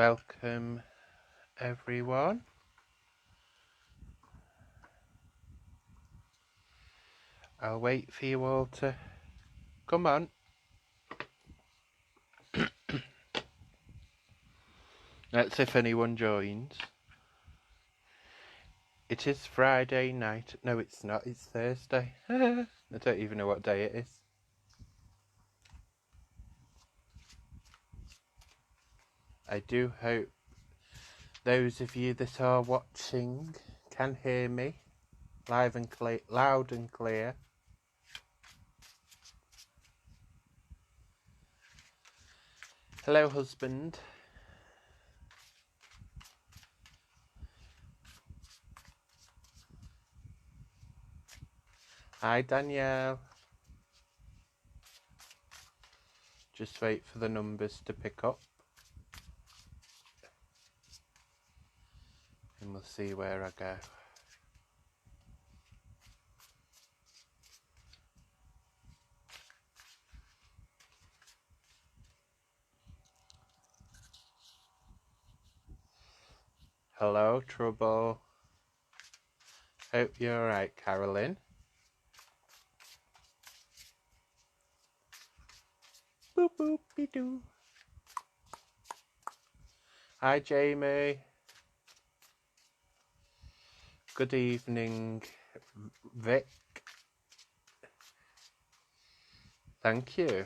Welcome everyone. I'll wait for you all to come on. Let's see if anyone joins. It is Friday night. No, it's not. It's Thursday. I don't even know what day it is. I do hope those of you that are watching can hear me live and clear, loud and clear. Hello, husband. Hi, Danielle. Just wait for the numbers to pick up. And we'll see where I go. Hello, Trouble. Hope you're alright, Carolyn. Boop boop be doo. Hi, Jamie. Good evening, Vic. Thank you.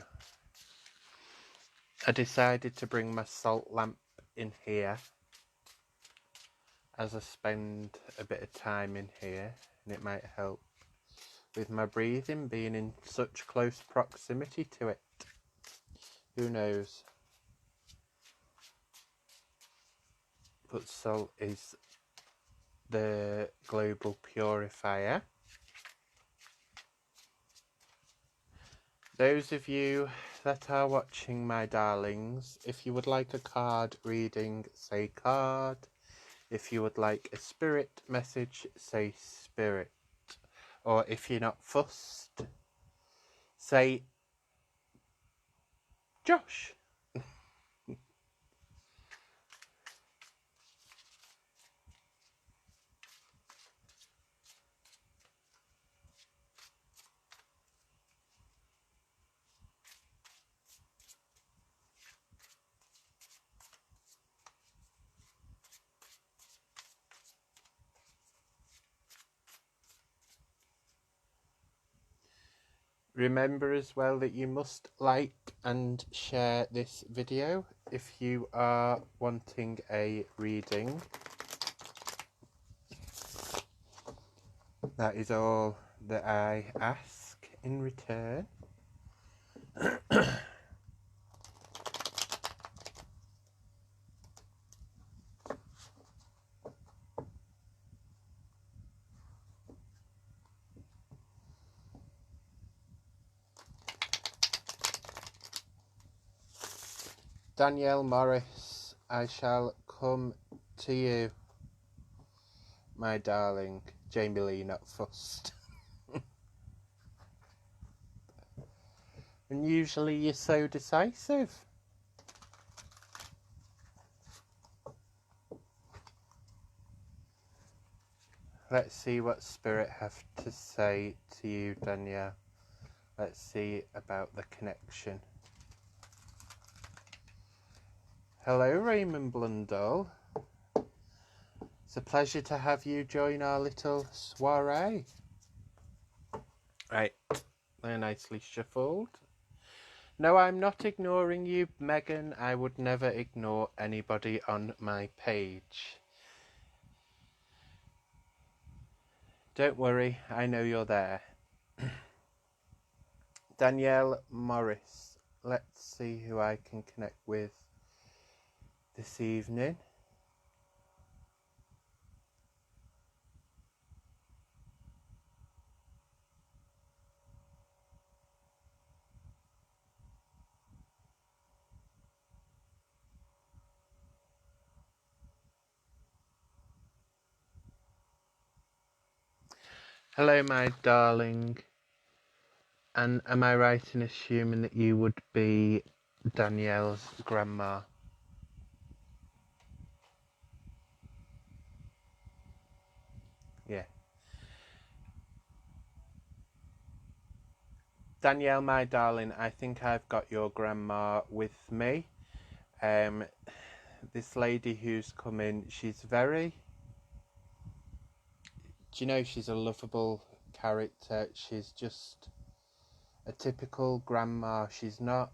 I decided to bring my salt lamp in here as I spend a bit of time in here, and it might help with my breathing being in such close proximity to it. Who knows? But salt is the global purifier. Those of you that are watching, my darlings, if you would like a card reading, say card. If you would like a spirit message, say spirit. Or if you're not fussed, say Josh. Remember as well that you must like and share this video if you are wanting a reading. That is all that I ask in return. Danielle Morris, I shall come to you, my darling. Jamie Lee, not fussed. And usually you're so decisive. Let's see what Spirit have to say to you, Danielle. Let's see about the connection. Hello, Raymond Blundell. It's a pleasure to have you join our little soiree. Right, they're nicely shuffled. No, I'm not ignoring you, Megan. I would never ignore anybody on my page. Don't worry, I know you're there. Danielle Morris. Let's see who I can connect with this evening. Hello, my darling. And am I right in assuming that you would be Danielle's grandma? Yeah. Danielle, my darling, I think I've got your grandma with me. This lady who's come in, she's very... Do you know, she's a lovable character. She's just a typical grandma. She's not...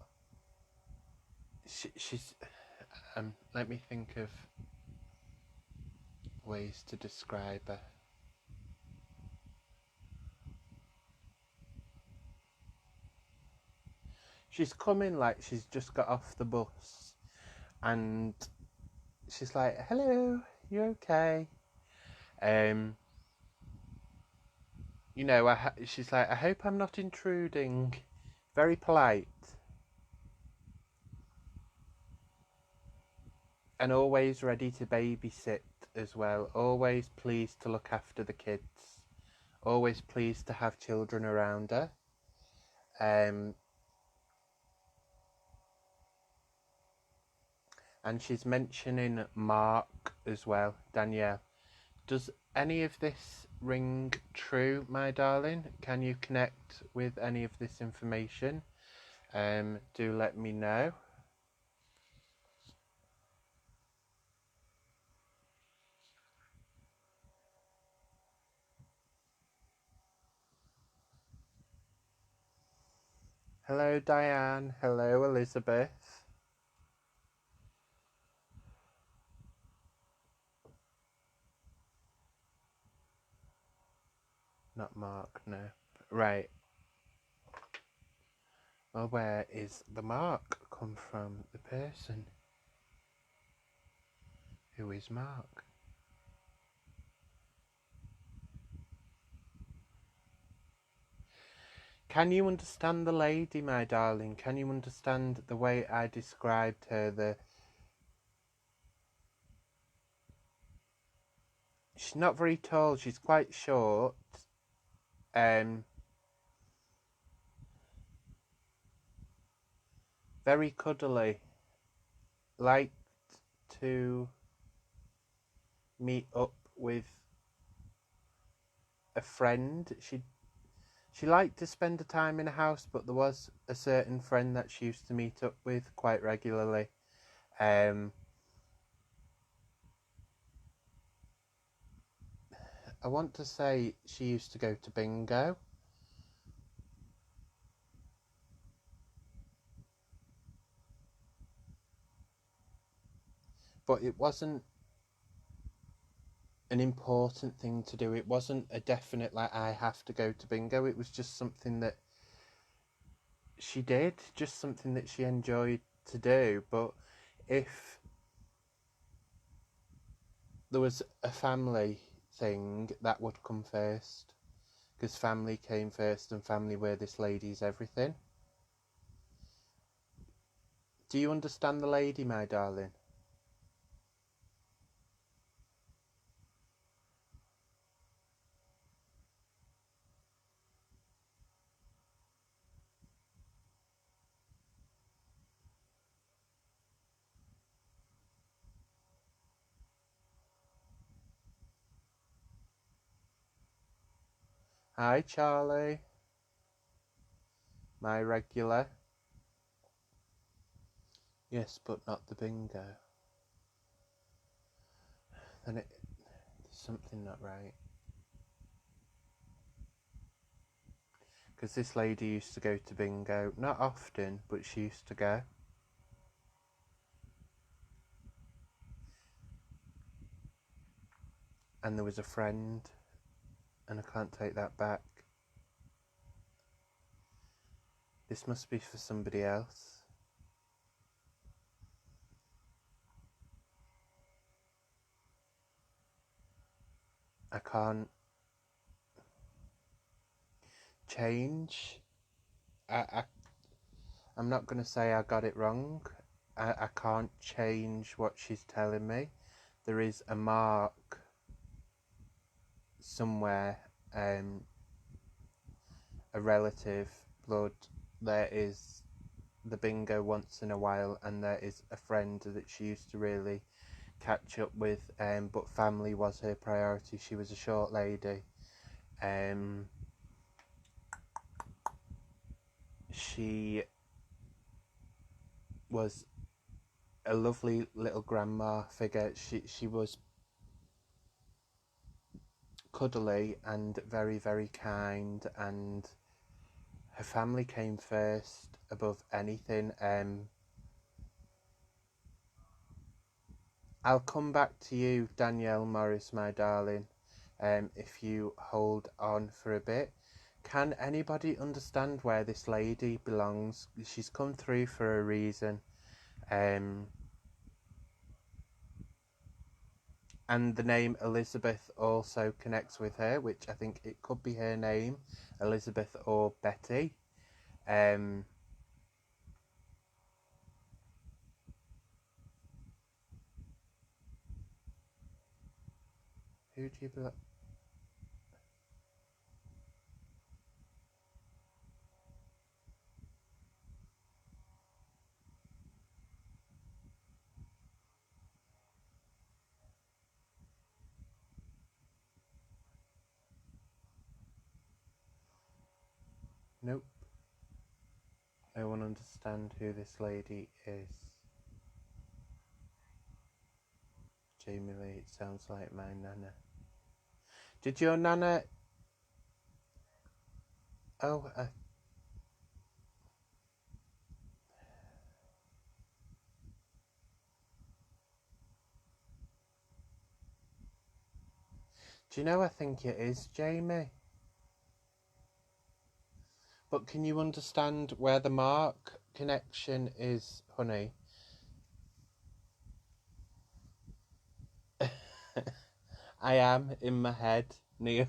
She's... let me think of ways to describe her. She's coming like she's just got off the bus, and she's like, "Hello, you okay?" You know, she's like, "I hope I'm not intruding." Very polite, and always ready to babysit as well. Always pleased to look after the kids. Always pleased to have children around her. And she's mentioning Mark as well, Danielle. Does any of this ring true, my darling? Can you connect with any of this information? Do let me know. Hello, Diane. Hello, Elizabeth. Not Mark, no. Right. Well, where is the mark come from? The person. Who is Mark? Can you understand the lady, my darling? Can you understand the way I described her? She's not very tall. She's quite short. Very cuddly. Liked to meet up with a friend. She liked to spend the time in a house, but there was a certain friend that she used to meet up with quite regularly. I want to say she used to go to bingo. But it wasn't an important thing to do. It wasn't a definite, like, I have to go to bingo. It was just something that she did, just something that she enjoyed to do. But if there was a family thing, that would come first, because family came first, and family were this lady's everything. Do you understand the lady, my darling? Hi, Charlie, my regular. Yes, but not the bingo. Then there's something not right. Because this lady used to go to bingo, not often, but she used to go. And there was a friend, and I can't take that back. This must be for somebody else. I can't change. I'm not going to say I got it wrong. I can't change what she's telling me. There is a mark somewhere, a relative, blood. There is the bingo once in a while, and there is a friend that she used to really catch up with, but family was her priority. She was a short lady. She was a lovely little grandma figure. She was cuddly and very, very kind, and her family came first above anything. I'll come back to you, Danielle Morris, my darling, if you hold on for a bit. Can anybody understand where this lady belongs? She's come through for a reason. And the name Elizabeth also connects with her, which I think it could be her name, Elizabeth or Betty. Who do you believe? Nope. No one understand who this lady is. Jamie Lee, it sounds like my nana. Did your nana... Oh, do you know, I think it is Jamie. But can you understand where the Mark connection is, honey? I am in my head, Neil.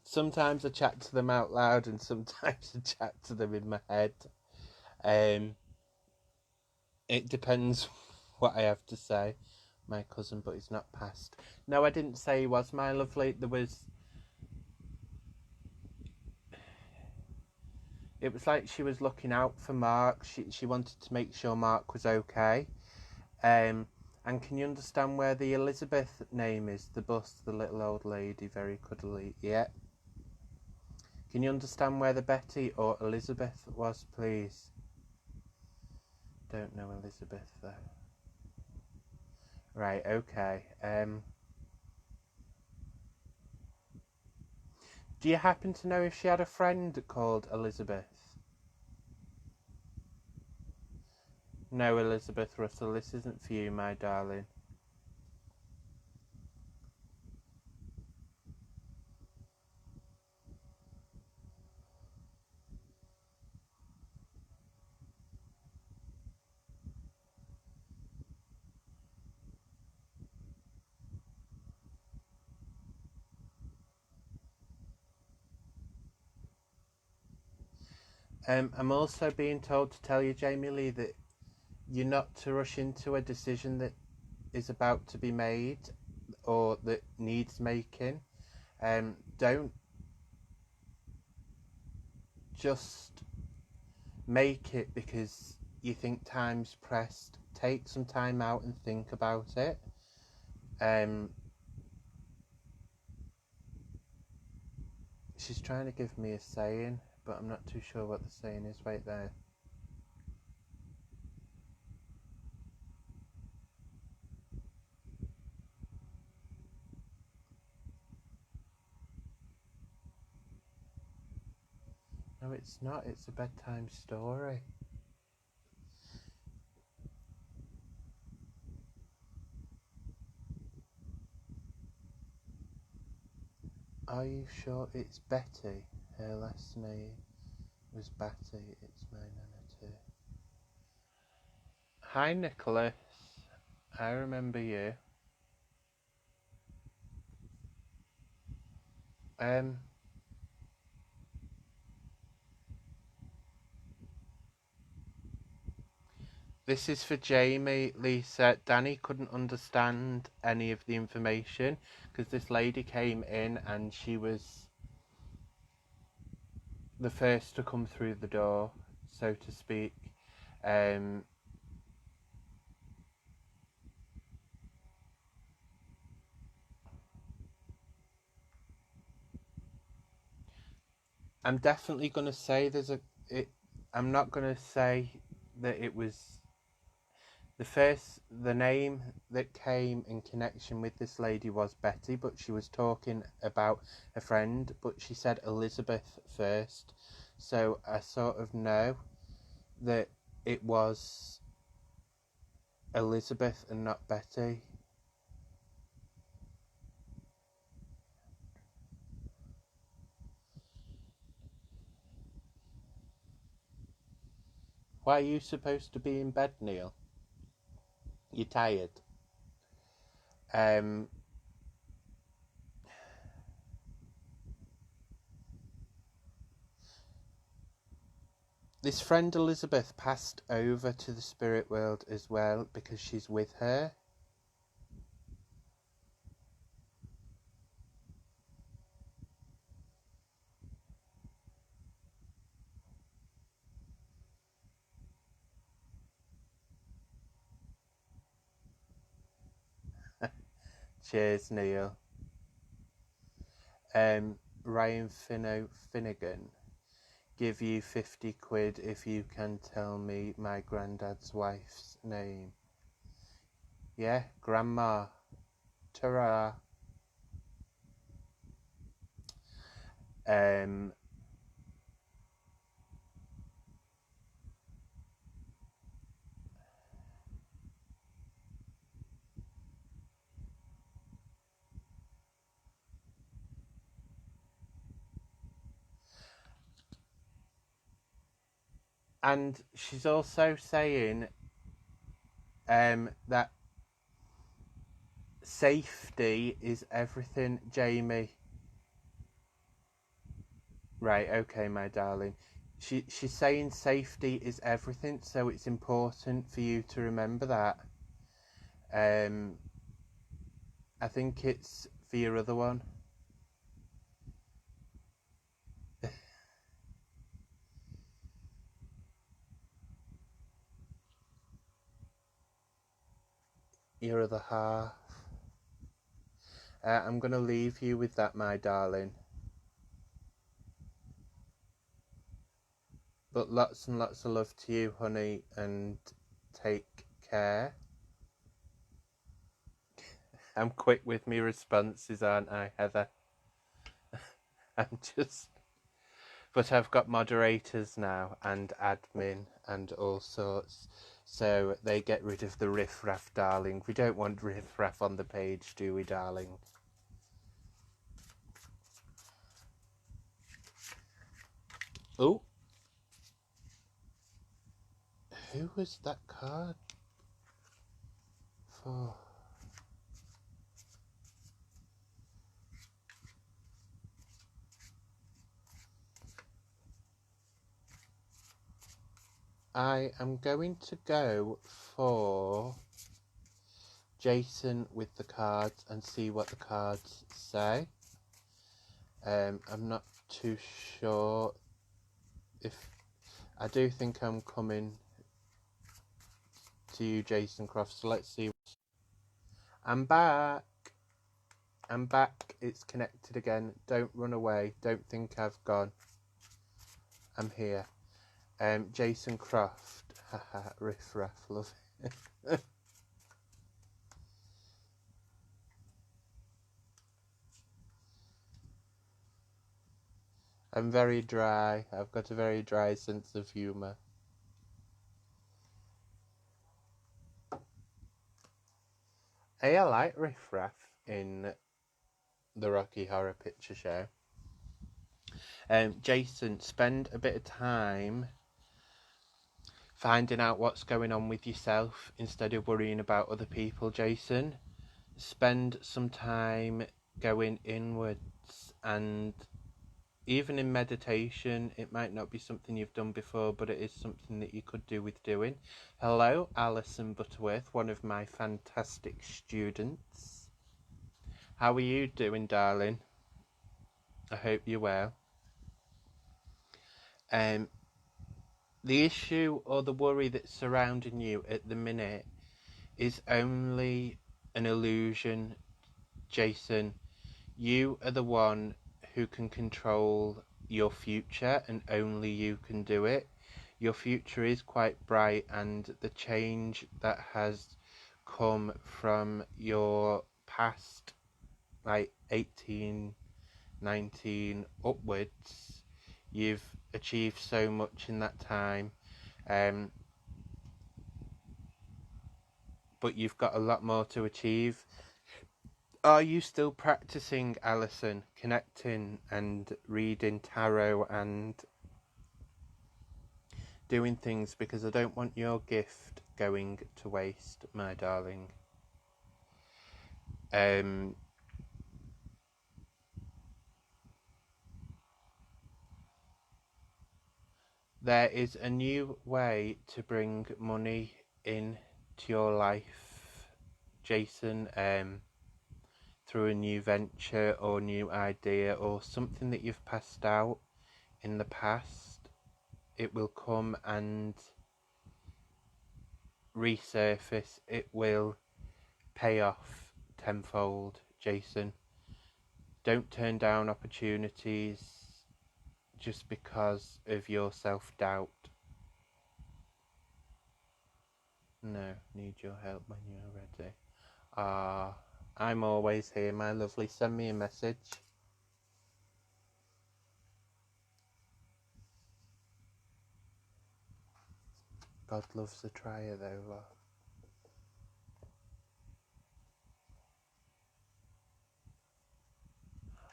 Sometimes I chat to them out loud and sometimes I chat to them in my head. It depends what I have to say. My cousin, but he's not passed. No, I didn't say he was, my lovely. It was like she was looking out for Mark. She wanted to make sure Mark was okay. And can you understand where the Elizabeth name is? The bus, the little old lady, very cuddly. Yeah. Can you understand where the Betty or Elizabeth was, please? Don't know Elizabeth though. Right, okay. Do you happen to know if she had a friend called Elizabeth? No, Elizabeth Russell, this isn't for you, my darling. I'm also being told to tell you, Jamie Lee, that you're not to rush into a decision that is about to be made or that needs making. Don't just make it because you think time's pressed. Take some time out and think about it. She's trying to give me a saying, but I'm not too sure what the saying is. Wait there. No, it's not. It's a bedtime story. Are you sure it's Betty? Her last name was Batty. It's my nana too. Hi, Nicholas. I remember you. This is for Jamie, Lisa. Danny couldn't understand any of the information because this lady came in and she was the first to come through the door, so to speak. I'm definitely going to say I'm not going to say that it was the name that came in connection with this lady was Betty, but she was talking about a friend, but she said Elizabeth first. So I sort of know that it was Elizabeth and not Betty. Why are you supposed to be in bed, Neil? You're tired. Um, this friend Elizabeth passed over to the spirit world as well because she's with her. Cheers, Neil. Ryan Finnegan. Give you 50 quid if you can tell me my granddad's wife's name. Yeah, Grandma. Ta-ra. And she's also saying that safety is everything, Jamie. Right, okay, my darling. She's saying safety is everything, so it's important for you to remember that. I think it's for your other one. Your other half. I'm going to leave you with that, my darling. But lots and lots of love to you, honey, and take care. I'm quick with me responses, aren't I, Heather? I'm just... But I've got moderators now and admin and all sorts, so they get rid of the riff-raff, darling. We don't want riff-raff on the page, do we, darling? Oh, who was that card for? I am going to go for Jason with the cards and see what the cards say. I'm not too sure if... I do think I'm coming to you, Jason Croft, so let's see. I'm back. I'm back. It's connected again. Don't run away. Don't think I've gone. I'm here. Jason Croft. Haha, riff raff, love it. I'm very dry. I've got a very dry sense of humour. I like riff raff in the Rocky Horror Picture Show. Jason, spend a bit of time finding out what's going on with yourself instead of worrying about other people, Jason. Spend some time going inwards, and even in meditation, it might not be something you've done before, but it is something that you could do with doing. Hello, Alison Butterworth, one of my fantastic students. How are you doing, darling? I hope you're well. The issue or the worry that's surrounding you at the minute is only an illusion, Jason. You are the one who can control your future and only you can do it. Your future is quite bright, and the change that has come from your past, like 18, 19 upwards, you've achieved so much in that time. But you've got a lot more to achieve. Are you still practicing, Alison, connecting and reading tarot and doing things? Because I don't want your gift going to waste, my darling. There is a new way to bring money into your life, Jason, through a new venture or new idea or something that you've passed out in the past. It will come and resurface. It will pay off tenfold, Jason. Don't turn down opportunities just because of your self-doubt. No, need your help when you're ready. I'm always here, my lovely. Send me a message. God loves a trier though, love.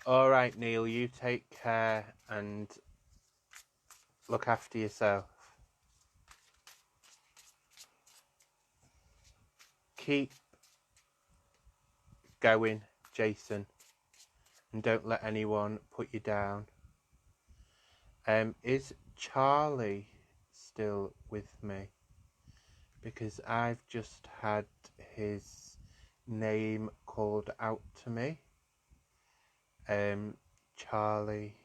Alright, Neil, you take care and look after yourself. Keep going, Jason, and don't let anyone put you down. Is Charlie still with me? Because I've just had his name called out to me. Charlie,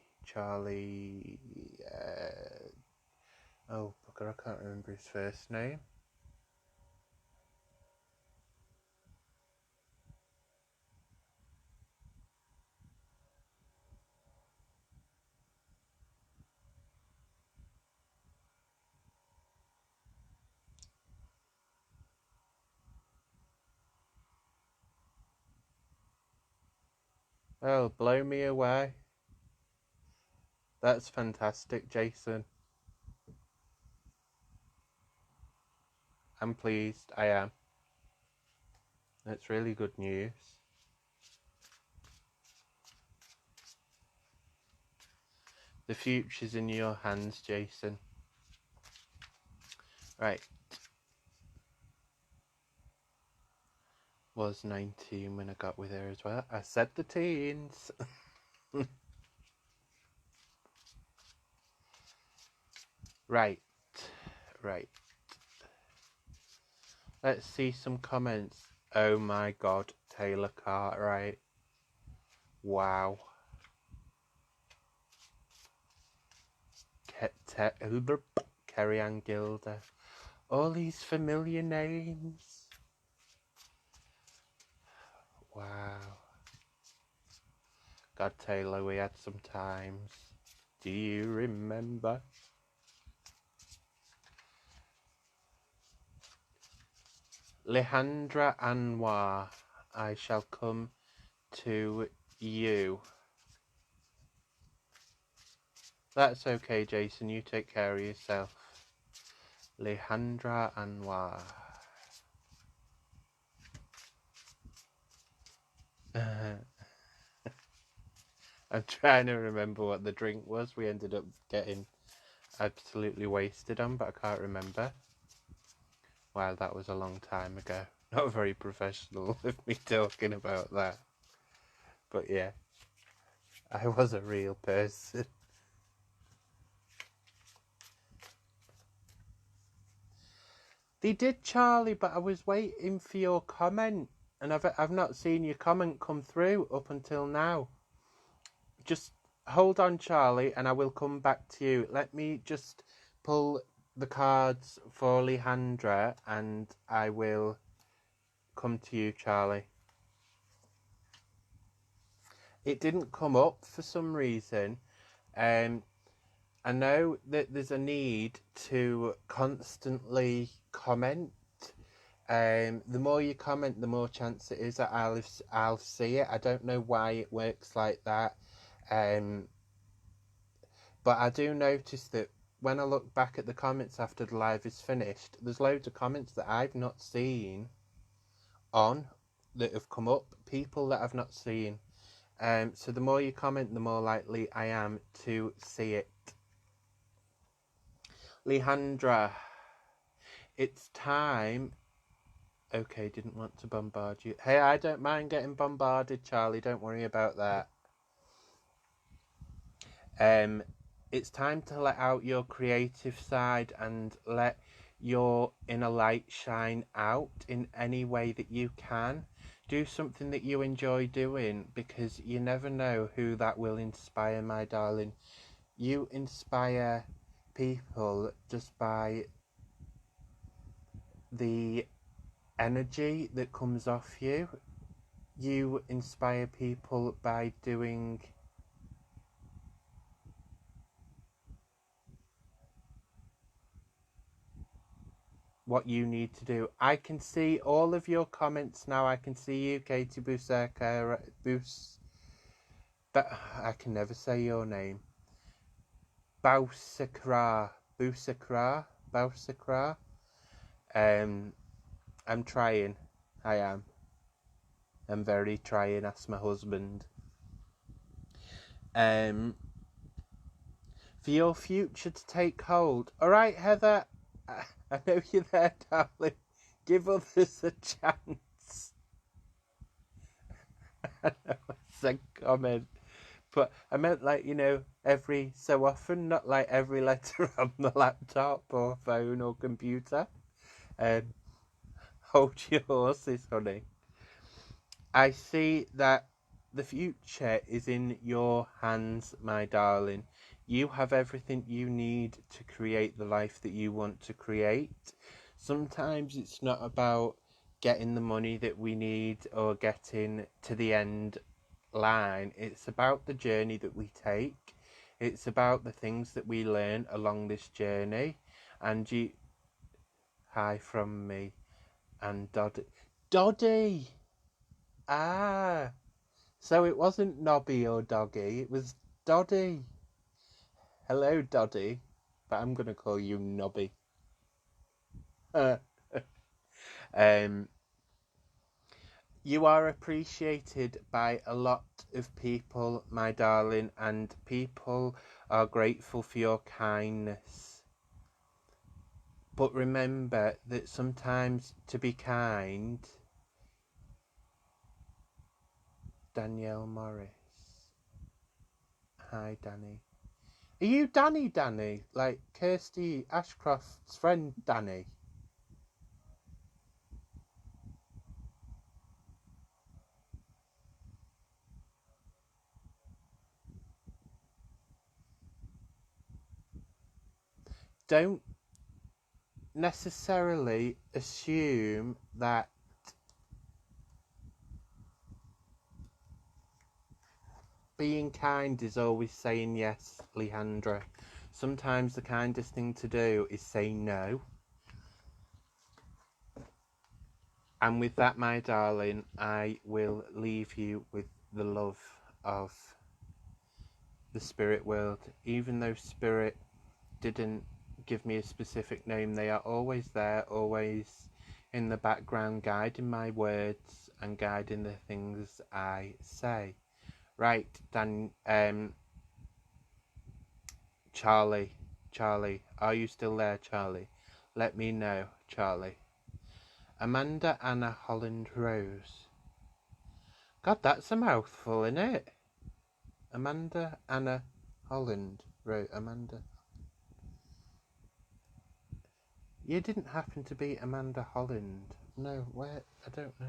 oh bugger, I can't remember his first name. Oh, blow me away. That's fantastic, Jason. I'm pleased, I am. That's really good news. The future's in your hands, Jason. Right. Was 19 when I got with her as well. I said the teens. Right. Let's see some comments. Oh my god, Taylor Cartwright. Wow. Kerry Ann Gilder. All these familiar names. Wow. God, Taylor, we had some times. Do you remember? Lehandra Anwar, I shall come to you. That's okay, Jason. You take care of yourself. Lehandra Anwar. I'm trying to remember what the drink was we ended up getting absolutely wasted on, but I can't remember. Wow, that was a long time ago. Not very professional of me talking about that. But yeah, I was a real person. They did, Charlie, but I was waiting for your comment, and I've not seen your comment come through up until now. Just hold on, Charlie, and I will come back to you. Let me just pull the cards for Lehandra, and I will come to you, Charlie. It didn't come up for some reason. I know that there's a need to constantly comment. The more you comment, the more chance it is that I'll see it. I don't know why it works like that. But I do notice that when I look back at the comments after the live is finished, there's loads of comments that I've not seen on that have come up, people that I've not seen. So the more you comment, the more likely I am to see it. Lehandra, it's time. Okay, didn't want to bombard you. Hey, I don't mind getting bombarded, Charlie. Don't worry about that. It's time to let out your creative side and let your inner light shine out in any way that you can. Do something that you enjoy doing, because you never know who that will inspire, my darling. You inspire people just by the energy that comes off you. You inspire people by doing what you need to do. I can see all of your comments now. I can see you, Katie Buseka, but I can never say your name. Buseka. I'm trying. I am. I'm very trying. Ask my husband. For your future to take hold. All right, Heather. I know you're there, darling. Give others a chance. I know it's a comment, but I meant like, every so often, not like every letter on the laptop or phone or computer. Hold your horses, honey. I see that the future is in your hands, my darling. You have everything you need to create the life that you want to create. Sometimes it's not about getting the money that we need or getting to the end line. It's about the journey that we take. It's about the things that we learn along this journey. And hi from me and Doddy! Ah! So it wasn't Nobby or Doggy, it was Doddy. Hello, Doddy, but I'm going to call you Nobby. You are appreciated by a lot of people, my darling, and people are grateful for your kindness. But remember that sometimes to be kind... Danielle Morris. Hi, Danny. Are you Danny? Like Kirsty Ashcroft's friend, Danny? Don't necessarily assume that being kind is always saying yes, Leandra. Sometimes the kindest thing to do is say no. And with that, my darling, I will leave you with the love of the spirit world. Even though spirit didn't give me a specific name, they are always there, always in the background, guiding my words and guiding the things I say. Right, Dan, Charlie, are you still there, Charlie? Let me know, Charlie. Amanda Anna Holland Rose. God, that's a mouthful, isn't it? Amanda Anna Holland Rose. Amanda. You didn't happen to be Amanda Holland. No, where? I don't know.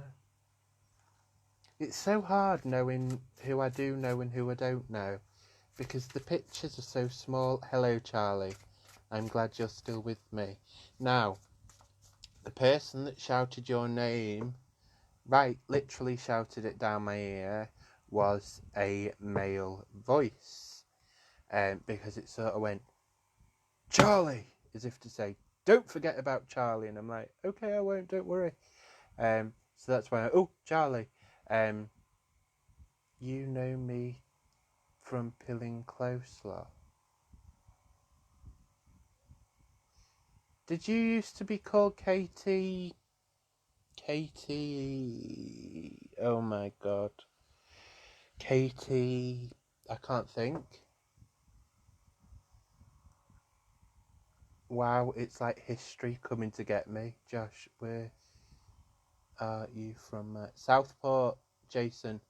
It's so hard knowing who I do know and who I don't know, because the pictures are so small. Hello, Charlie. I'm glad you're still with me. Now, the person that shouted your name, right, literally shouted it down my ear, was a male voice. because it sort of went, Charlie, as if to say, don't forget about Charlie. And I'm like, okay, I won't, don't worry. So that's why, Charlie, you know me from Pilling Closeslaw. Did you used to be called Katie? Oh my god. Katie, I can't think. Wow, it's like history coming to get me. Josh, where are you from? Southport, Jason.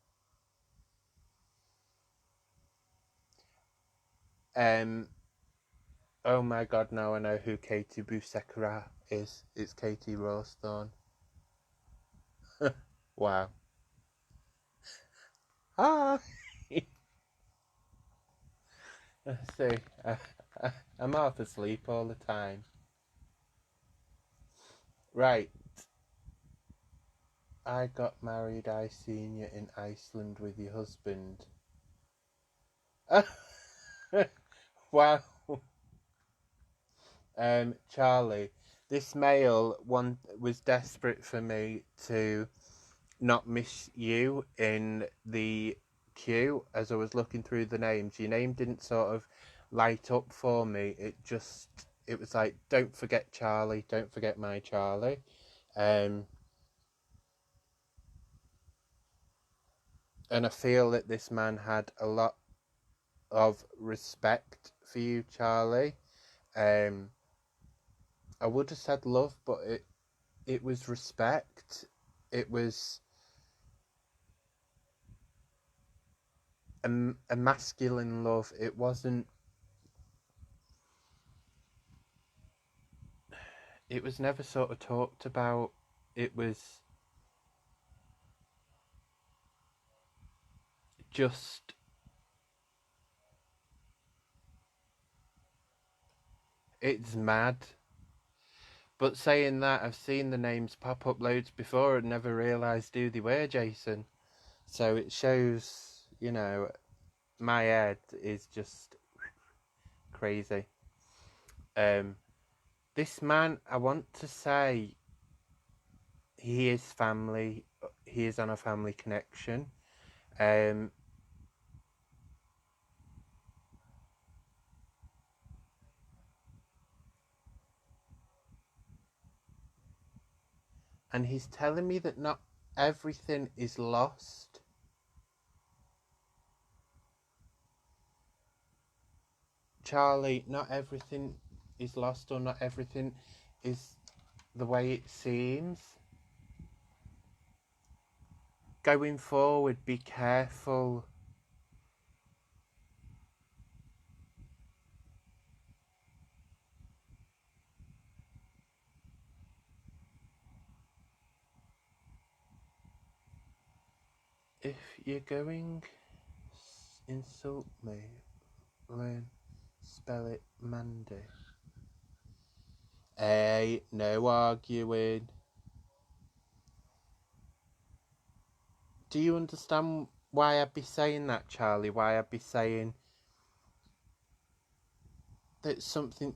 Oh my god, now I know who Katie Busekara is. It's Katie Rawsthorne. Wow. Ah! See, I'm half asleep all the time. Right. I got married, I seen you in Iceland with your husband. Wow. Charlie, this male one was desperate for me to not miss you in the queue as I was looking through the names. Your name didn't sort of light up for me. It was like, don't forget Charlie, don't forget my Charlie. And I feel that this man had a lot of respect for you, Charlie. I would have said love, but it was respect. It was a masculine love. It wasn't. It was never sort of talked about. It was just. It's mad. But saying that, I've seen the names pop up loads before and never realised who they were, Jason. So it shows, my head is just crazy. This man, I want to say, he is family. He is on a family connection. And he's telling me that not everything is lost. Charlie, not everything is lost, or not everything is the way it seems. Going forward, be careful. If you're going insult me, learn spell it Mandy. Hey, no arguing. Do you understand why I'd be saying that, Charlie? Why I'd be saying that something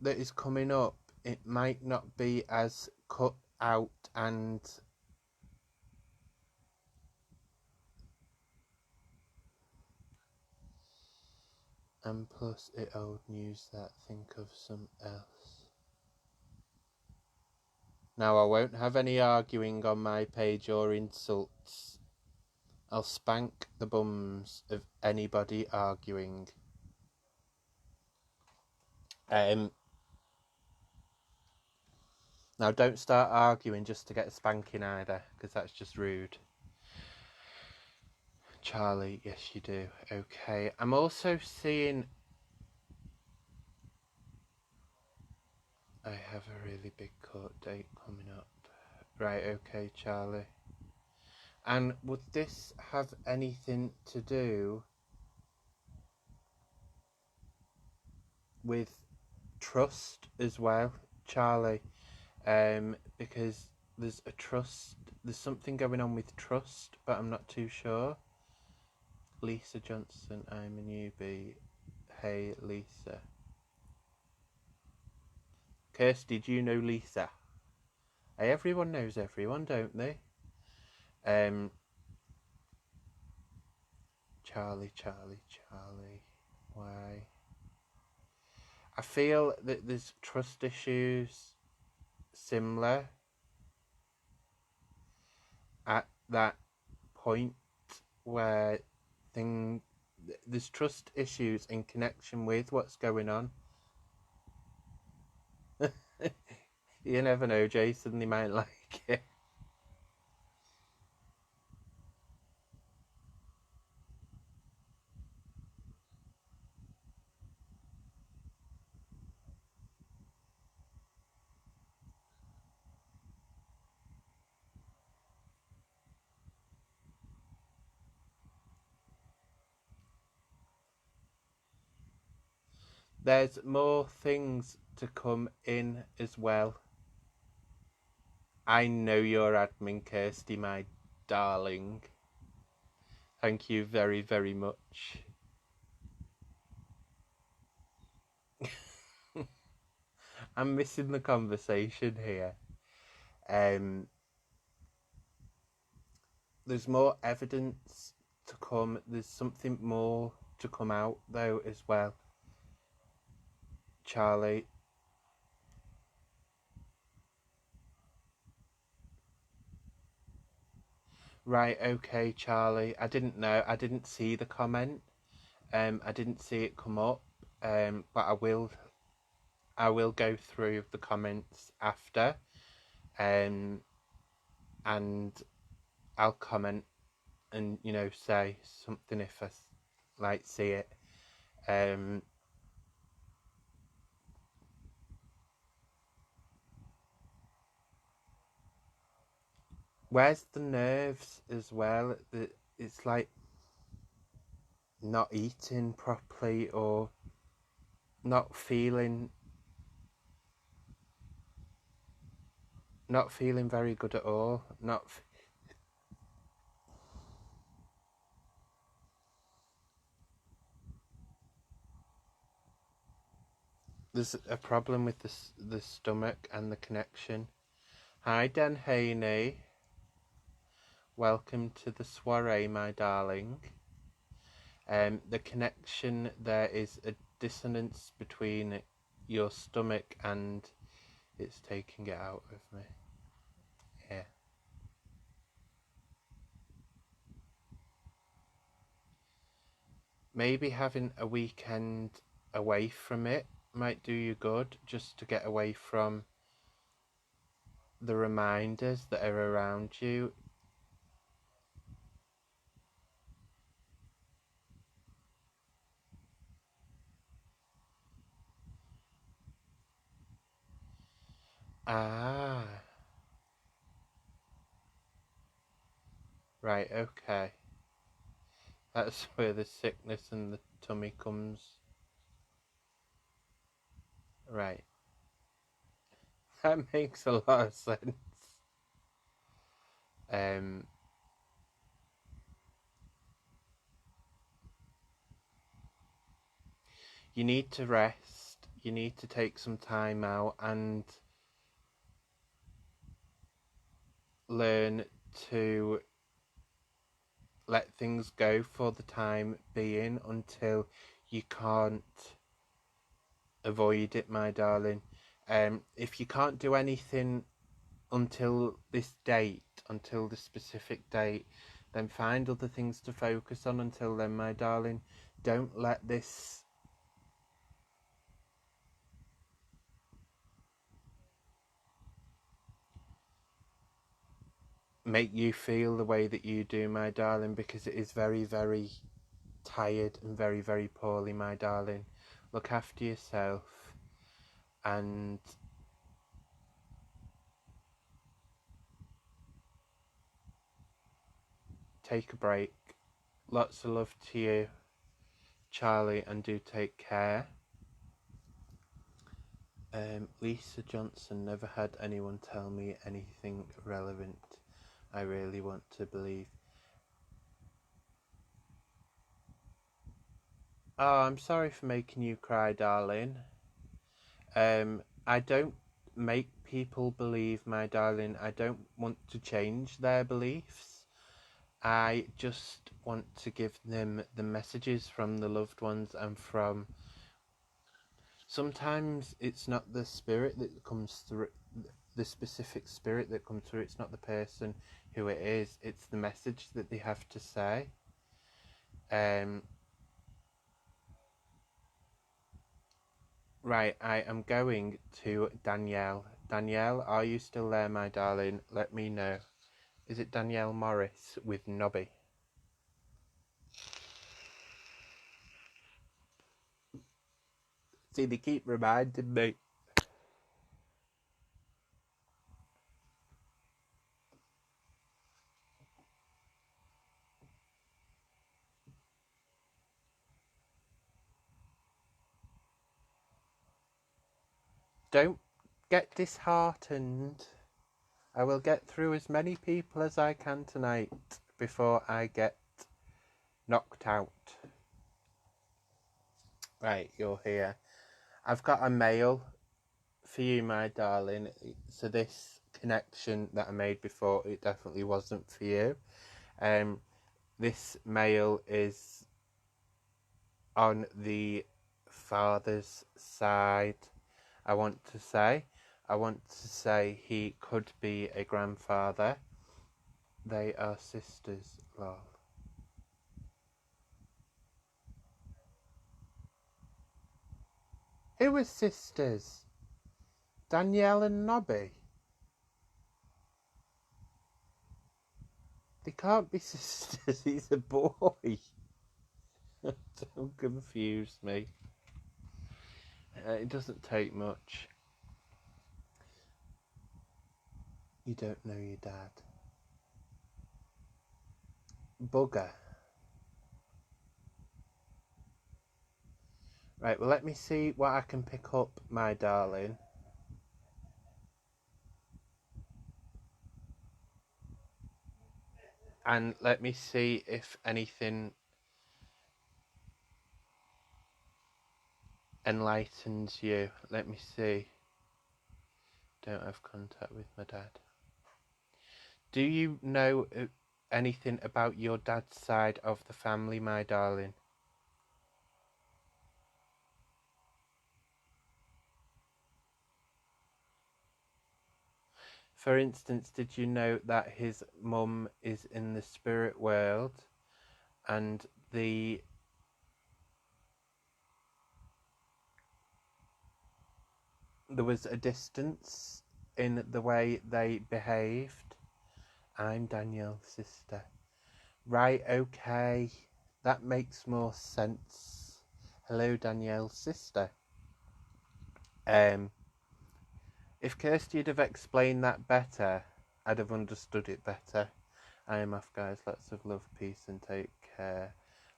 that is coming up, it might not be as cut out and plus it old news that think of some else. Now I won't have any arguing on my page or insults. I'll spank the bums of anybody arguing. Now don't start arguing just to get a spanking either, because that's just rude. Charlie, yes you do. Okay, I'm also seeing I have a really big court date coming up. Right, okay, Charlie. And would this have anything to do with trust as well, Charlie? Because there's something going on with trust, but I'm not too sure. Lisa Johnson, I'm a newbie. Hey, Lisa. Kirsty, do you know Lisa? Hey, everyone knows everyone, don't they? Charlie. Why? I feel that there's trust issues similar at that point where there's trust issues in connection with what's going on. You never know, Jason, they might like it. There's more things to come in as well. I know your admin, Kirsty, my darling. Thank you very, very much. I'm missing the conversation here. There's more evidence to come. There's something more to come out, though, as well. Charlie. Right, okay, Charlie. I didn't know. I didn't see the comment. I didn't see it come up. But I will go through the comments after. And I'll comment and, say something if I see it. Where's the nerves as well? It's like not eating properly or not feeling very good at all. There's a problem with the stomach and the connection. Hi, Dan Haney. Welcome to the soiree, my darling. The connection, there is a dissonance between your stomach and it's taking it out of me. Yeah. Maybe having a weekend away from it might do you good, just to get away from the reminders that are around you. Ah. Right, okay. That's where the sickness and the tummy comes. Right. That makes a lot of sense. You need to rest. You need to take some time out and learn to let things go for the time being until you can't avoid it, my darling. If you can't do anything until this date, until the specific date, then find other things to focus on until then, my darling. Don't let this make you feel the way that you do, my darling, because it is very, very tired and very, very poorly, my darling. Look after yourself and take a break. Lots of love to you, Charlie, and do take care. Lisa Johnson, never had anyone tell me anything relevant. I really want to believe. Oh, I'm sorry for making you cry, darling. I don't make people believe, my darling. I don't want to change their beliefs. I just want to give them the messages from the loved ones and from. Sometimes it's not the spirit that comes through, the specific spirit that comes through. It's not the person who it is. It's the message that they have to say. Right, I am going to Danielle. Danielle, are you still there, my darling? Let me know. Is it Danielle Morris with Nobby? See, they keep reminding me. Don't get disheartened. I will get through as many people as I can tonight before I get knocked out. Right, you're here. I've got a mail for you, my darling. So this connection that I made before, it definitely wasn't for you. This mail is on the father's side. I want to say he could be a grandfather. They are sisters, lol. Who are sisters? Danielle and Nobby? They can't be sisters, he's a boy. Don't confuse me. It doesn't take much. You don't know your dad. Bugger. Right, well, let me see what I can pick up, my darling. And let me see if anything enlightens you. Let me see. Don't have contact with my dad. Do you know anything about your dad's side of the family, my darling? For instance, did you know that his mum is in the spirit world and there was a distance in the way they behaved? I'm Danielle's sister. Right, okay. That makes more sense. Hello, Danielle's sister. If Kirsty had have explained that better, I'd have understood it better. I am off, guys. Lots of love, peace, and take care.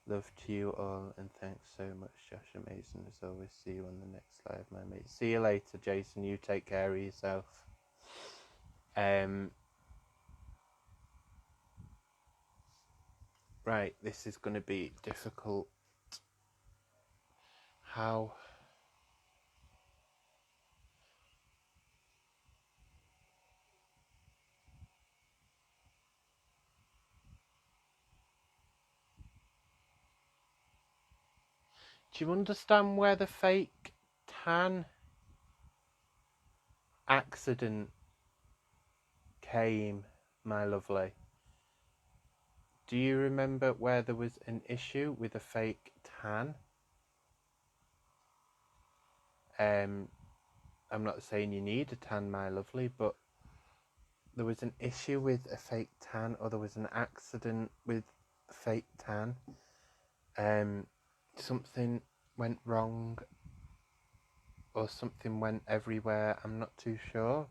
Love to you all, and thanks so much, Josh. Amazing as always. See you on the next live, my mate. See you later, Jason. You take care of yourself. Right, this is going to be difficult. How? Do you understand where the fake tan accident came, my lovely? Do you remember where there was an issue with a fake tan? I'm not saying you need a tan, my lovely, but there was an issue with a fake tan, or there was an accident with a fake tan. Something went wrong, or something went everywhere. I'm not too sure.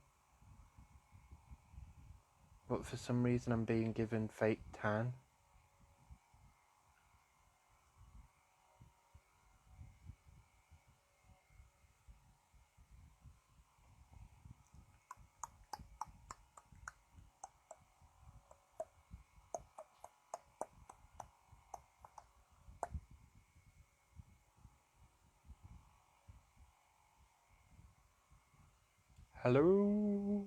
But for some reason I'm being given fake tan. Hello.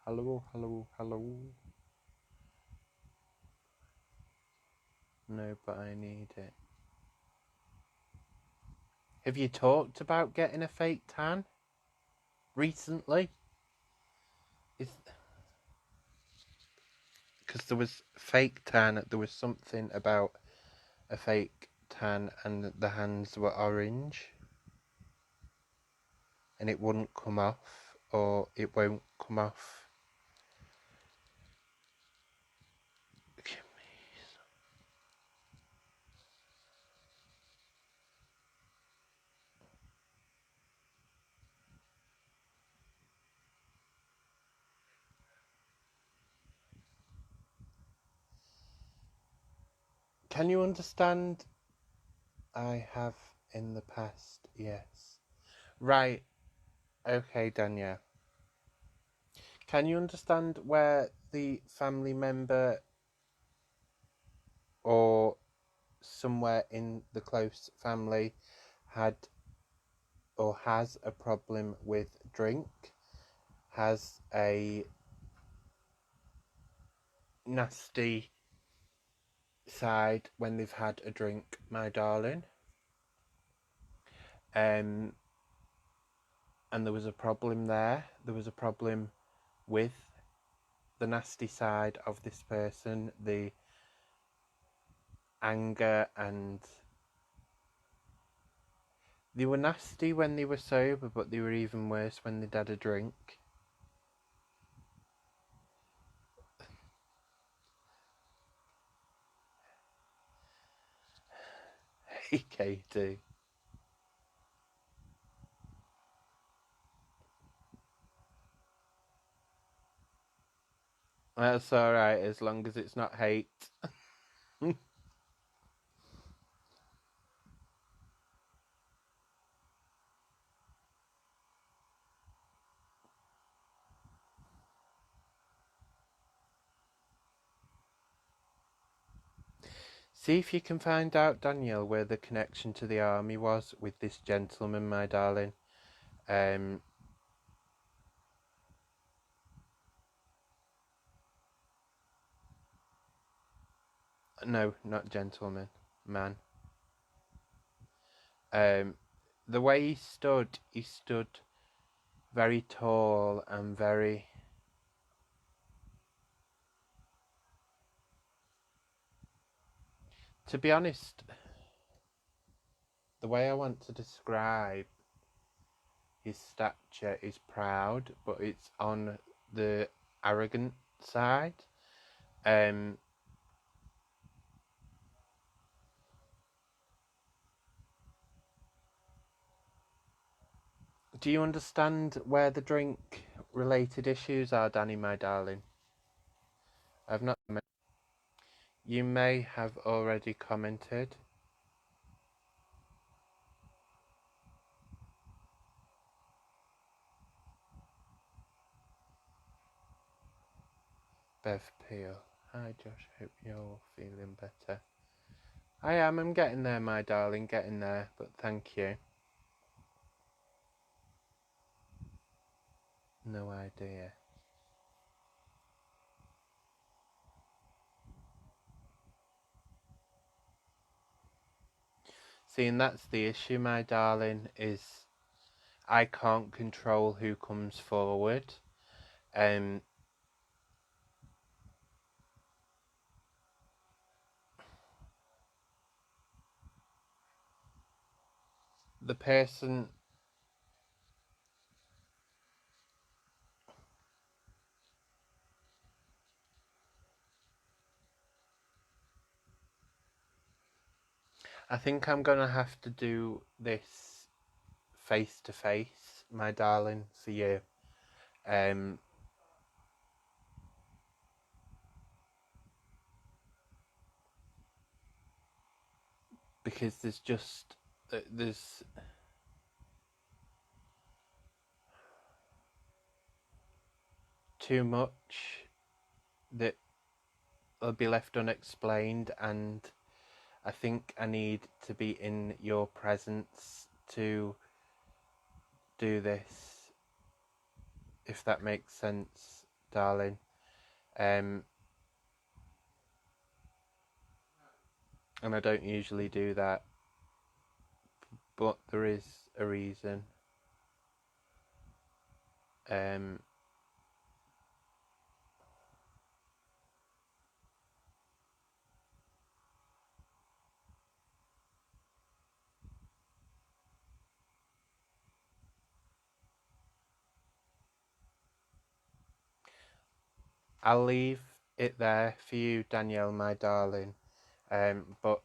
Hello, hello, hello. No, but I need it. Have you talked about getting a fake tan recently? Because there was fake tan, there was something about a fake tan and the hands were orange and it wouldn't come off, or it won't come off. Can you understand? I have in the past, yes. Right, okay, Danielle. Can you understand where the family member or somewhere in the close family had or has a problem with drink, has a nasty side when they've had a drink, my darling? And there was a problem there. There was a problem with the nasty side of this person, the anger, and they were nasty when they were sober, but they were even worse when they'd had a drink. Hey, Katie. That's alright, as long as it's not hate. See if you can find out, Danielle, where the connection to the army was with this gentleman, my darling. No, not gentleman, man. The way he stood very tall and very... To be honest, the way I want to describe his stature is proud, but it's on the arrogant side. Do you understand where the drink-related issues are, Danny, my darling? I've not... You may have already commented. Bev Peel. Hi, Josh. Hope you're feeling better. I am. I'm getting there, my darling. Getting there. But thank you. No idea. See, and that's the issue, my darling, is I can't control who comes forward. The person... I think I'm going to have to do this face to face, my darling, for you. Because there's too much that will be left unexplained, and I think I need to be in your presence to do this. if that makes sense, darling. And I don't usually do that, but there is a reason. I'll leave it there for you, Danielle, my darling. But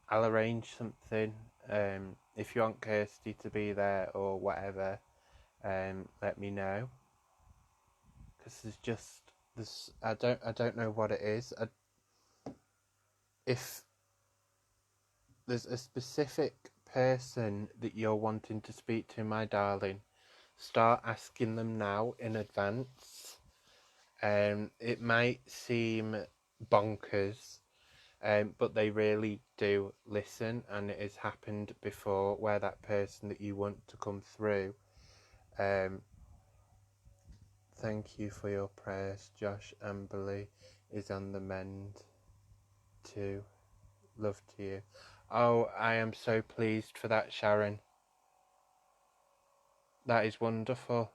I'll arrange something. If you want Kirsty to be there or whatever, let me know. Because there's just this. I don't know what it is. If there's a specific person that you're wanting to speak to, my darling, start asking them now in advance. It might seem bonkers, but they really do listen, and it has happened before where that person that you want to come through. Thank you for your prayers. Josh Amberley is on the mend too. Love to you. Oh, I am so pleased for that, Sharon. That is wonderful.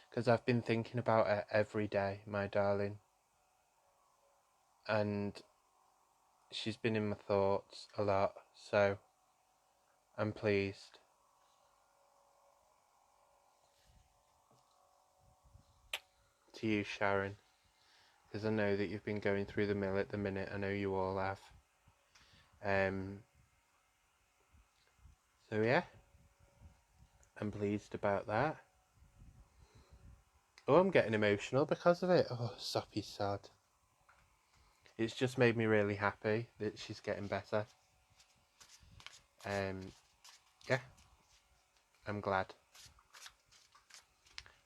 Because I've been thinking about it every day, my darling. And she's been in my thoughts a lot, so I'm pleased. To you, Sharon. Because I know that you've been going through the mill at the minute. I know you all have. So yeah, I'm pleased about that. Oh, I'm getting emotional because of it. Oh, soppy sod. It's just made me really happy that she's getting better. Yeah, I'm glad.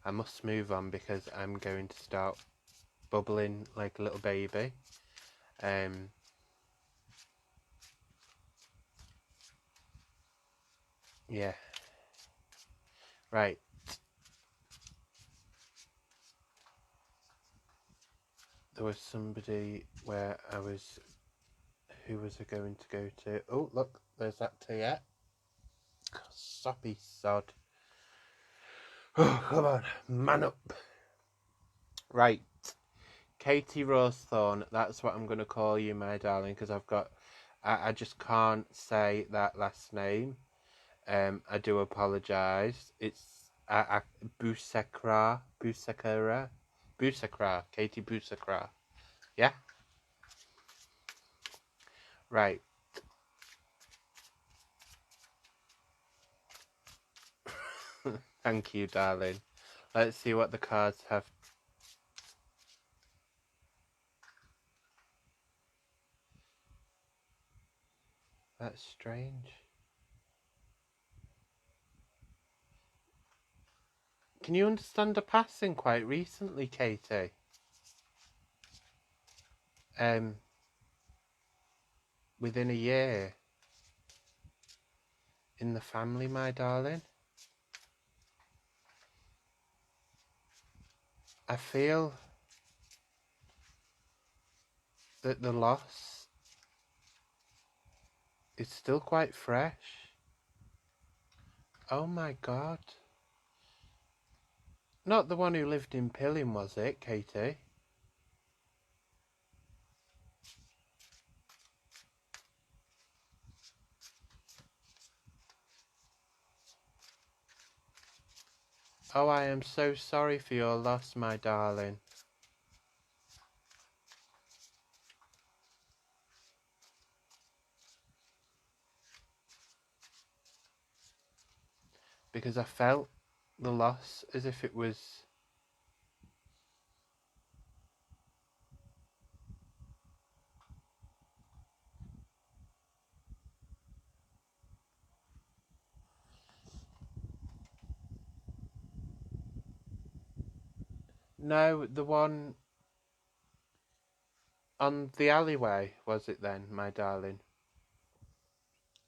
I must move on because I'm going to start bubbling like a little baby. Yeah. Right. There was somebody where I was... Who was I going to go to? Oh, look, there's that tea. Yeah. Soppy sod. Oh, come on, man up. Right. Katie Rosethorn, that's what I'm going to call you, my darling, because I just can't say that last name. I do apologise. It's Busekra, Katie Busekra. Yeah? Right. Thank you, darling. Let's see what the cards have. That's strange. Can you understand a passing quite recently, Katie? Within a year. In the family, my darling. I feel that the loss is still quite fresh. Oh my God. Not the one who lived in Pilling, was it, Katie? Oh, I am so sorry for your loss, my darling. Because I felt the loss as if it was... No, the one on the alleyway, was it then, my darling?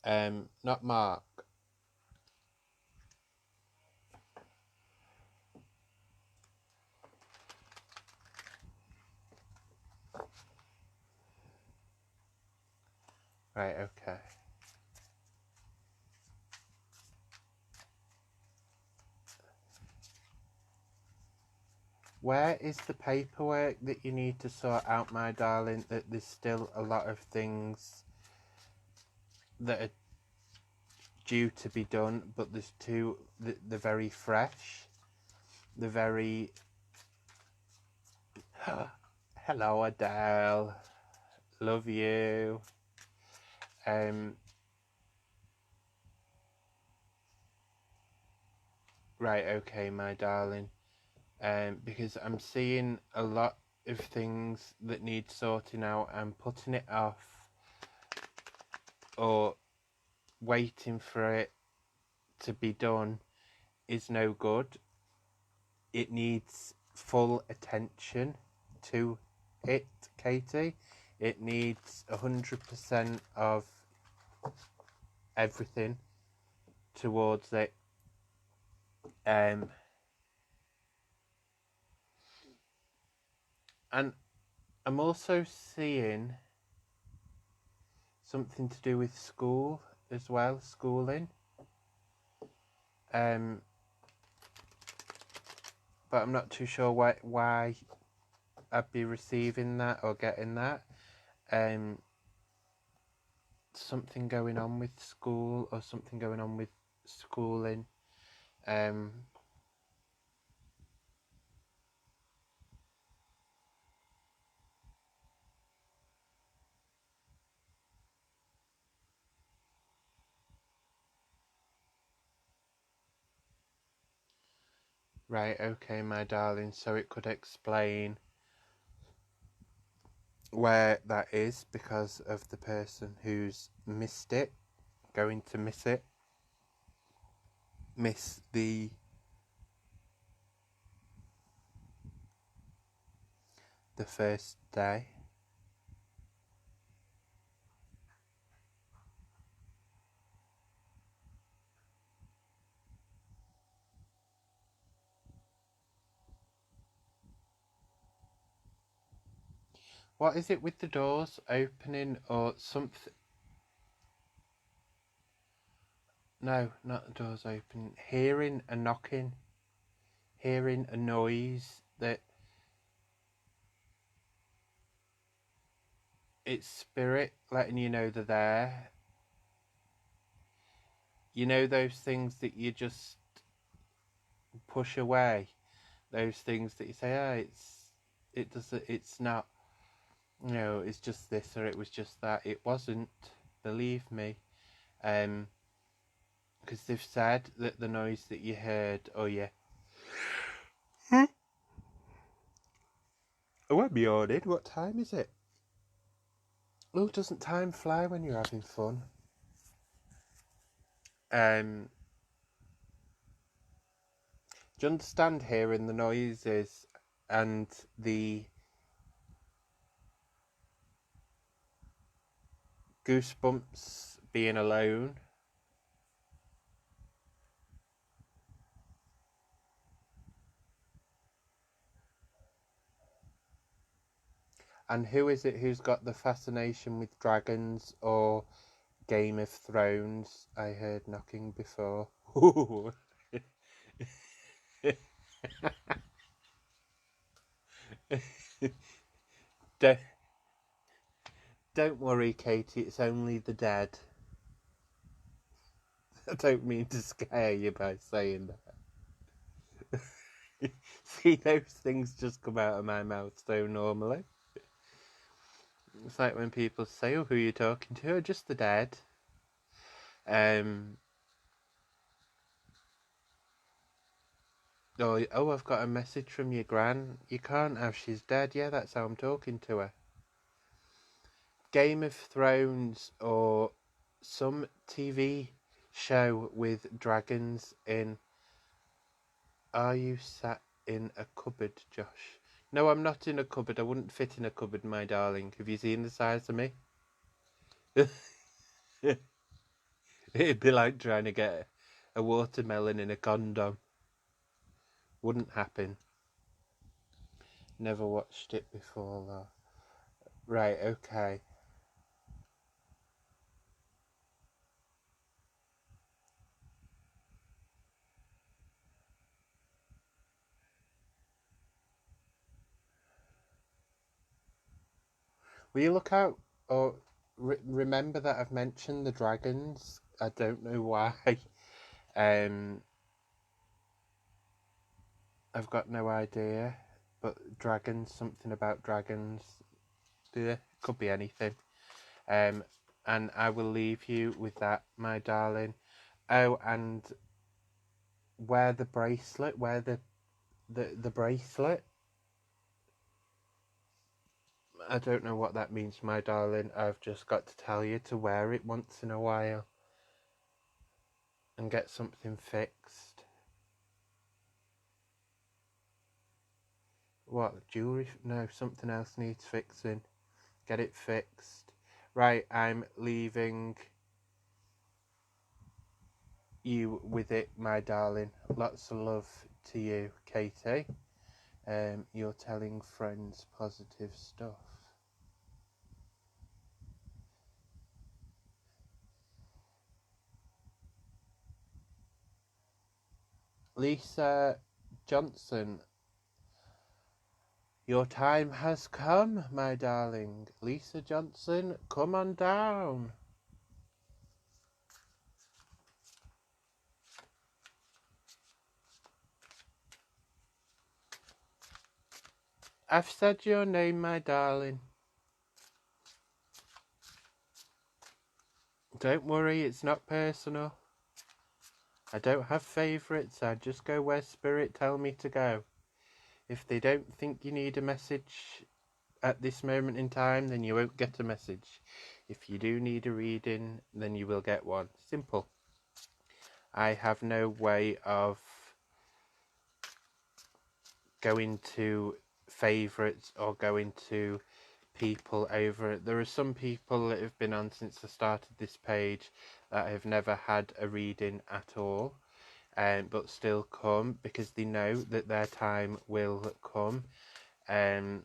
Not Mark. Right, okay. Where is the paperwork that you need to sort out, my darling? That there's still a lot of things that are due to be done, but there's two, they're very fresh. They're very... Hello, Adele. Love you. Right, okay, my darling. Because I'm seeing a lot of things that need sorting out, and putting it off or waiting for it to be done is no good. It needs full attention to it, Katie. It needs 100% of everything towards it. And I'm also seeing something to do with school as well, schooling. But I'm not too sure why I'd be receiving that or getting that. Something going on with school or something going on with schooling. Right, okay, my darling, so it could explain where that is because of the person who's missed it, going to miss it, miss the first day. What is it with the doors opening or something? No, not the doors open. Hearing a knocking, hearing a noise that it's spirit letting you know they're there. You know those things that you just push away, those things that you say, it's not, you know, it's just this or it was just that. It wasn't, believe me. Because they've said that the noise that you heard, oh yeah. I won't be ordered. What time is it? Oh, doesn't time fly when you're having fun? Do you understand hearing the noises and the goosebumps being alone? And who is it who's got the fascination with dragons or Game of Thrones? I heard knocking before. Ooh. Don't worry, Katie, it's only the dead. I don't mean to scare you by saying that. See, those things just come out of my mouth so normally. It's like when people say, oh, who are you talking to? Oh, just the dead. Oh, I've got a message from your gran. You can't have, she's dead. Yeah, that's how I'm talking to her. Game of Thrones or some TV show with dragons in. Are you sat in a cupboard, Josh? No, I'm not in a cupboard. I wouldn't fit in a cupboard, my darling. Have you seen the size of me? It'd be like trying to get a watermelon in a condom. Wouldn't happen. Never watched it before, though. Right, okay. Will you look out or remember that I've mentioned the dragons? I don't know why. Um, I've got no idea. But dragons, something about dragons. Yeah, could be anything. And I will leave you with that, my darling. Oh, and wear the bracelet. Wear the bracelet. I don't know what that means, my darling. I've just got to tell you to wear it once in a while and get something fixed. What, jewellery? No, something else needs fixing. Get it fixed. Right, I'm leaving you with it, my darling. Lots of love to you, Katie. You're telling friends positive stuff. Lisa Johnson, your time has come, my darling. Lisa Johnson, come on down. I've said your name, my darling. Don't worry, it's not personal. I don't have favourites, I just go where spirit tell me to go. If they don't think you need a message at this moment in time, then you won't get a message. If you do need a reading, then you will get one. Simple. I have no way of going to favourites or going to people over it. There are some people that have been on since I started this page that have never had a reading at all, but still come because they know that their time will come. And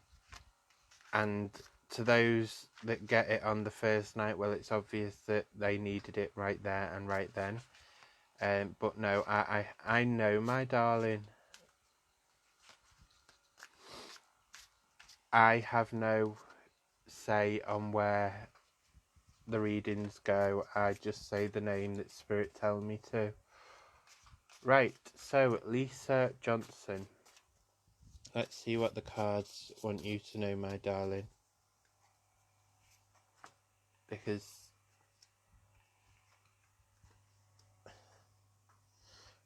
to those that get it on the first night, well, it's obvious that they needed it right there and right then. But no, I know, my darling. I have no say on where the readings go. I just say the name that spirit tell me to. Right, so Lisa Johnson. Let's see what the cards want you to know, my darling. Because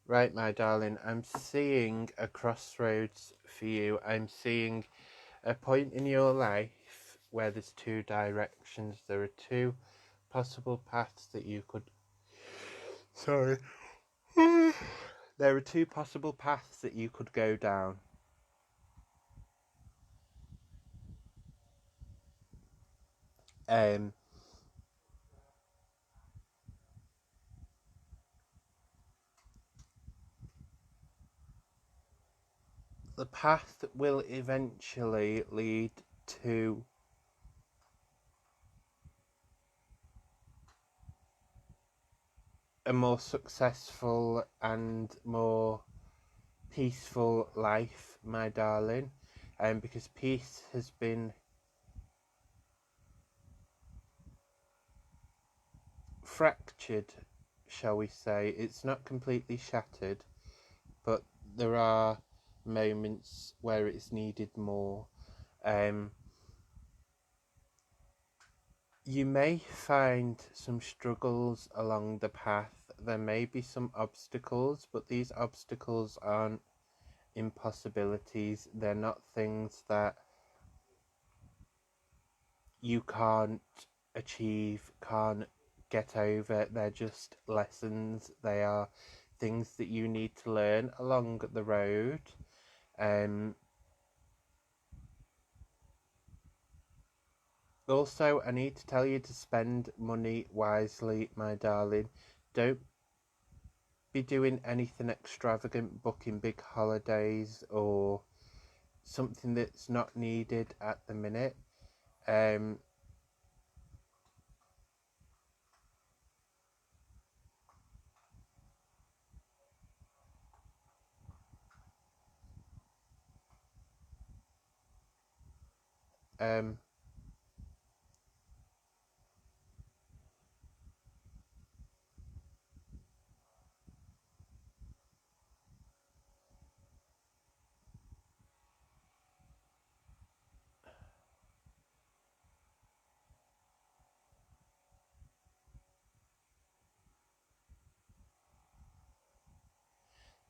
right, my darling, I'm seeing a crossroads for you. I'm seeing a point in your life where there's two directions. There are two possible paths that you could... Sorry. There are two possible paths that you could go down. The path will eventually lead to a more successful and more peaceful life, my darling, because peace has been fractured, shall we say. It's not completely shattered, but there are moments where it's needed more. You may find some struggles along the path. There may be some obstacles, but these obstacles aren't impossibilities. They're not things that you can't achieve, can't get over. They're just lessons. They are things that you need to learn along the road. Also, I need to tell you to spend money wisely, my darling. Don't be doing anything extravagant, booking big holidays or something that's not needed at the minute.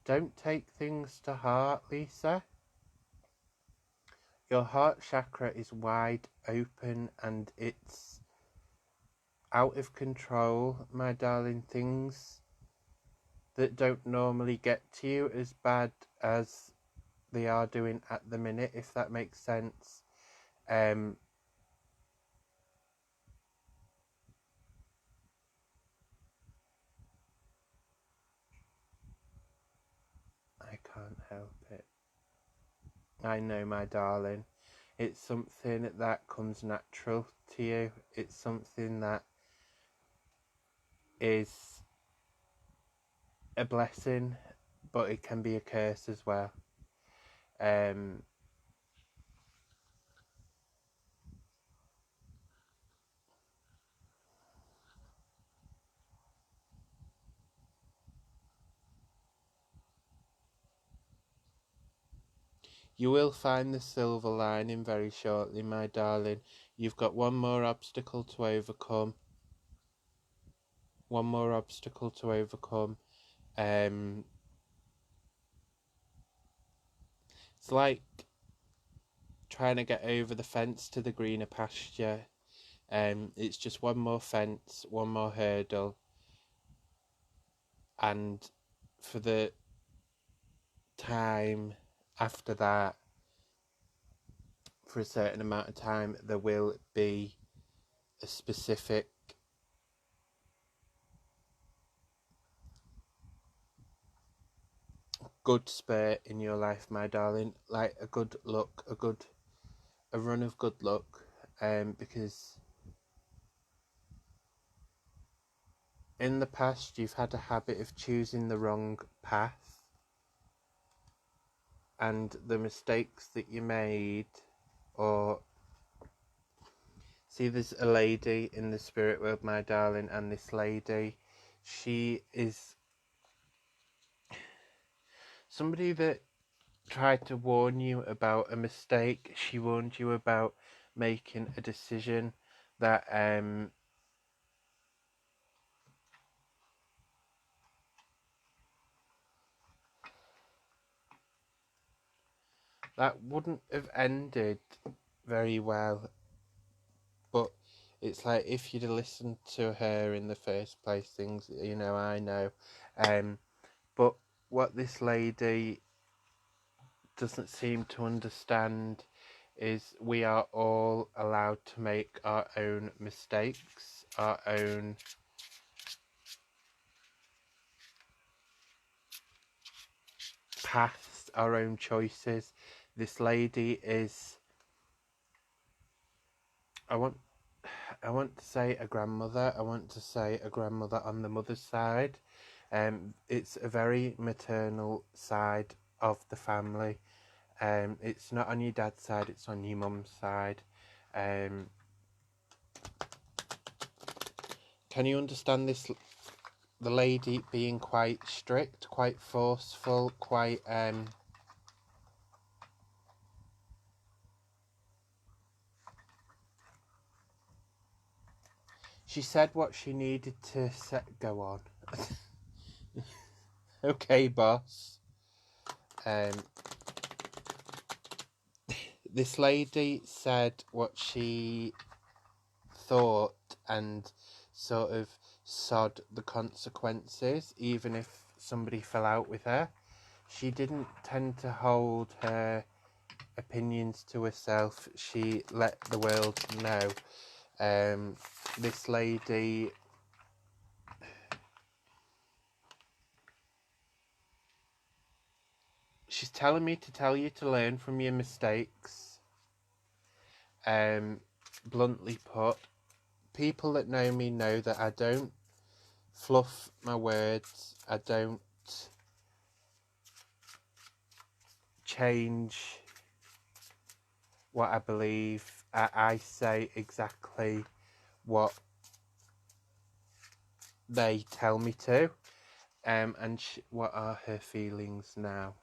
Don't take things to heart, Lisa. Your heart chakra is wide open and it's out of control, my darling. Things that don't normally get to you as bad as they are doing at the minute, if that makes sense. I can't help it. I know, my darling. It's something that comes natural to you. It's something that is a blessing, but it can be a curse as well. You will find the silver lining very shortly, my darling. You've got one more obstacle to overcome. One more obstacle to overcome. It's like trying to get over the fence to the greener pasture. It's just one more fence, one more hurdle, and for the time after that, for a certain amount of time, there will be a specific good spurt in your life, my darling, like a good luck, a run of good luck, because in the past you've had a habit of choosing the wrong path, and the mistakes that you made, or see, there's a lady in the spirit world, my darling, and this lady, she is somebody that tried to warn you about a mistake. She warned you about making a decision that that wouldn't have ended very well, but it's like if you'd have listened to her in the first place, things, I know, but what this lady doesn't seem to understand is we are all allowed to make our own mistakes, our own paths, our own choices. This lady is, I want to say a grandmother. I want to say a grandmother on the mother's side. It's a very maternal side of the family. It's not on your dad's side, it's on your mum's side. Can you understand this? The lady being quite strict, quite forceful, quite she said what she needed to go on. Okay, boss. This lady said what she thought and sort of sod the consequences, even if somebody fell out with her. She didn't tend to hold her opinions to herself. She let the world know. This lady, she's telling me to tell you to learn from your mistakes. Bluntly put, people that know me know that I don't fluff my words. I don't change what I believe. I say exactly what they tell me to. And what are her feelings now?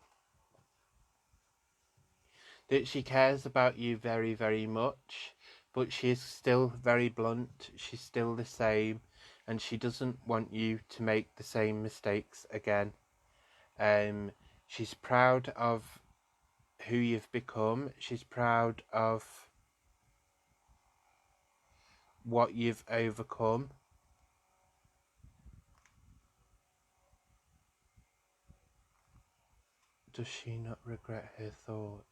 That she cares about you very, very much, but she is still very blunt. She's still the same, and she doesn't want you to make the same mistakes again. She's proud of who you've become. She's proud of what you've overcome. Does she not regret her thoughts?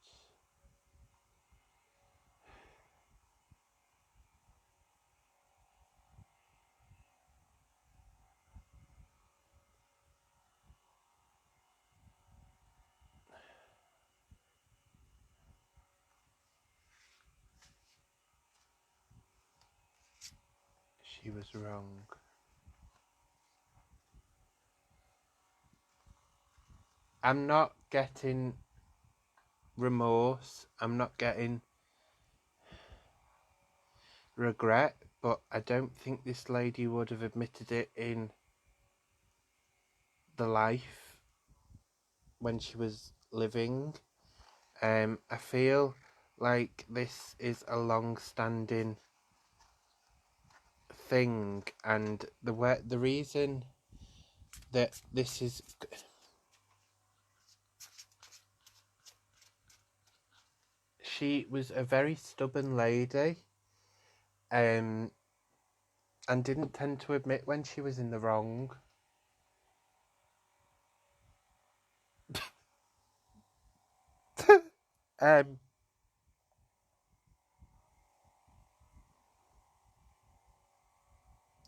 She was wrong. I'm not getting remorse. I'm not getting regret, but I don't think this lady would have admitted it in the life when she was living. I feel like this is a long-standing thing, and the reason that this is, she was a very stubborn lady, and didn't tend to admit when she was in the wrong.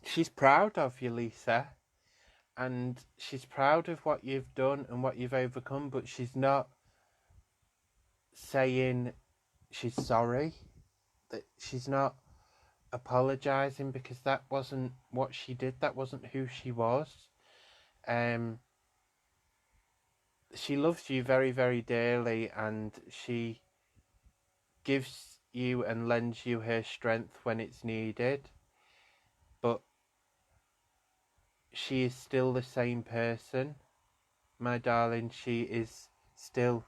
She's proud of you, Lisa, and she's proud of what you've done and what you've overcome, but she's not saying she's sorry, that she's not apologising, because that wasn't what she did, that wasn't who she was. She loves you very, very dearly, and she gives you and lends you her strength when it's needed, but she is still the same person, my darling. She is still,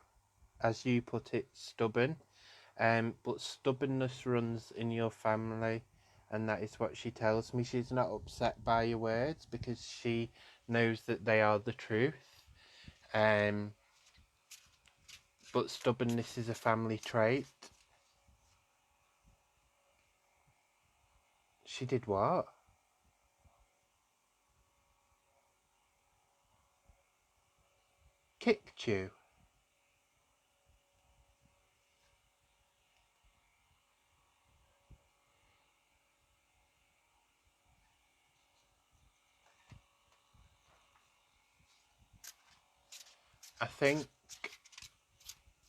as you put it, stubborn, but stubbornness runs in your family, and that is what she tells me. She's not upset by your words because she knows that they are the truth, but stubbornness is a family trait. She did what? Kicked you? I think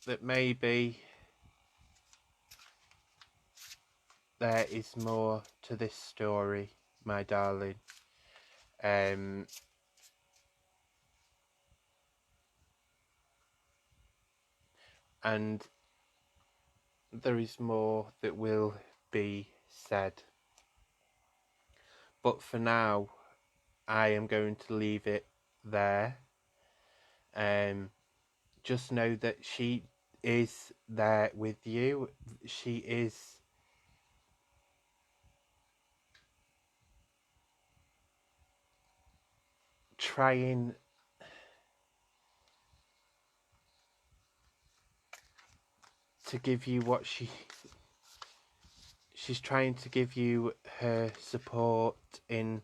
that maybe there is more to this story, my darling. And there is more that will be said. But for now, I am going to leave it there. Just know that she is there with you. She is trying to give you what she's trying to give you her support in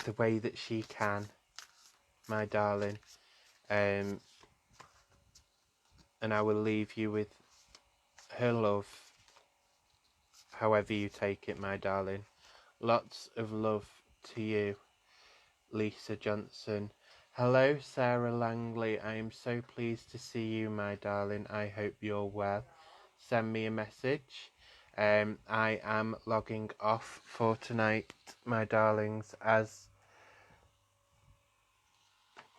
the way that she can, my darling. And I will leave you with her love, however you take it, my darling. Lots of love to you, Lisa Johnson. Hello, Sarah Langley. I am so pleased to see you, my darling. I hope you're well. Send me a message. I am logging off for tonight, my darlings, as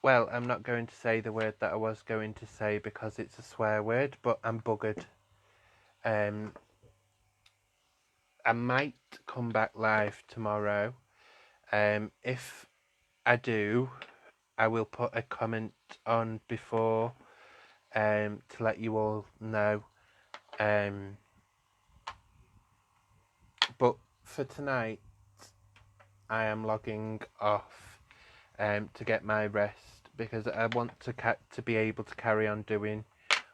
well. I'm not going to say the word that I was going to say because it's a swear word, but I'm buggered. I might come back live tomorrow. If I do, I will put a comment on before to let you all know. But for tonight, I am logging off to get my rest. because I want to be able to carry on doing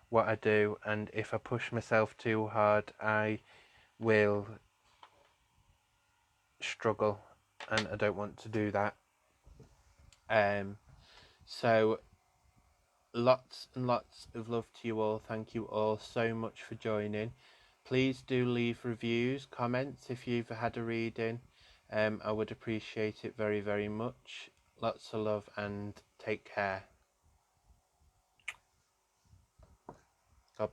what I do, and if I push myself too hard, I will struggle, and I don't want to do that. So lots and lots of love to you all. Thank you all so much for joining. Please do leave reviews, comments if you've had a reading. I would appreciate it very, very much. Lots of love and take care.